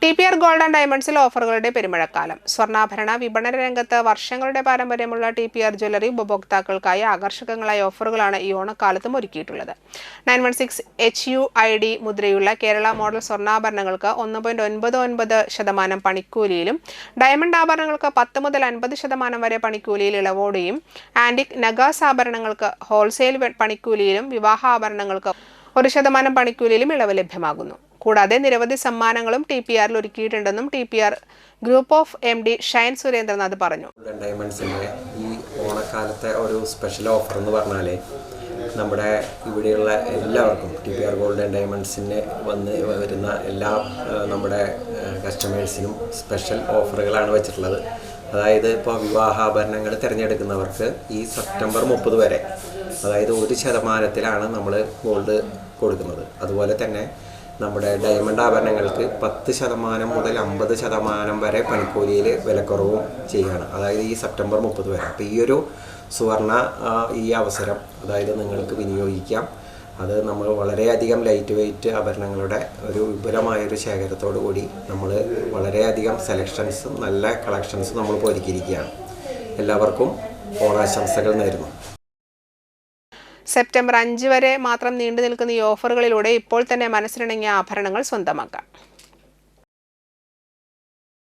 TPR Gold and Diamonds ഓഫറുകളുടെ പെരുമഴക്കാലം. സ്വർണ്ണാഭരണ വിപണന രംഗത്ത് വർഷങ്ങളുടെ പാരമ്പര്യമുള്ള TPR ജ്വല്ലറി ഉപഭോക്താക്കൾക്കായി ആകർഷകങ്ങളായ ഓഫറുകളാണ് ഈ ഓണക്കാലത്തും ഒരുക്കിയിട്ടുള്ളത്. 916 HUID മുദ്രയുള്ള കേരള മോഡൽ സ്വർണ്ണാഭരണങ്ങൾക്ക് 1.99% പണിക്കൂലിയിലും ഡയമണ്ട് ആഭരണങ്ങൾക്ക് 10 മുതൽ 50% വരെ പണിക്കൂലിയിൽ ഇളവോടെയും ആന്റിക് നഗാസ് ആഭരണങ്ങൾക്ക് ഹോൾസെയിൽ പണിക്കൂലിയിലും വിവാഹ ആഭരണങ്ങൾക്ക് 1% പണിക്കൂലിയിലും ഇളവ് ലഭ്യമാകുന്നു. കൂടാതെ നിരവധി സമ്മാനങ്ങളും TPR ഒരുക്കിയിട്ടുണ്ടെന്നും TPR group of MD Shine Surendranath പറഞ്ഞു. ഡയമണ്ട്സിന്റെ ഈ ഓണക്കാലത്തെ ഒരു സ്പെഷ്യൽ ഓഫർ എന്ന് പറഞ്ഞാൽ നമ്മുടെ ഇവിടെയുള്ള എല്ലാവർക്കും TPR ഗോൾഡ് ആൻഡ് ഡയമണ്ട്സിന് വരുന്ന എല്ലാ നമ്മുടെ കസ്റ്റമേഴ്സിനും സ്പെഷ്യൽ ഓഫറുകളാണ് വെച്ചിട്ടുള്ളത്. അതായത് ഇപ്പോൾ വിവാഹാഭരണങ്ങൾ തിരഞ്ഞെടുക്കുന്നവർക്ക് ഈ സെപ്റ്റംബർ 30 വരെ അതായത് 1% നമ്മൾ ഗോൾഡ് കൊടുക്കുന്നത്. അതുപോലെ തന്നെ നമ്മുടെ ഡയമണ്ട് ആഭരണങ്ങൾക്ക് 10% മുതൽ 50% വരെ പണിക്കൂലിയിൽ വിലക്കുറവും ചെയ്യുകയാണ്. അതായത് ഈ സെപ്റ്റംബർ 30 വരെ. അപ്പോൾ ഈ ഒരു സുവർണ ഈ അവസരം അതായത് നിങ്ങൾക്ക് വിനിയോഗിക്കാം. അത് നമ്മൾ വളരെയധികം ലൈറ്റ് വെയ്റ്റ് ആഭരണങ്ങളുടെ ഒരു വിപുലമായൊരു ശേഖരത്തോടു കൂടി നമ്മൾ വളരെയധികം സെലക്ഷൻസും നല്ല കളക്ഷൻസും നമ്മൾ ഒരുക്കിയിരിക്കുകയാണ്. എല്ലാവർക്കും ഓണാശംസകൾ നേരുന്നു. സെപ്റ്റംബർ 5 വരെ മാത്രം നീണ്ടു നിൽക്കുന്ന ഈ ഓഫറുകളിലൂടെ ഇപ്പോൾ തന്നെ മനസ്സിലിണങ്ങിയ ആഭരണങ്ങൾ സ്വന്തമാക്കാം.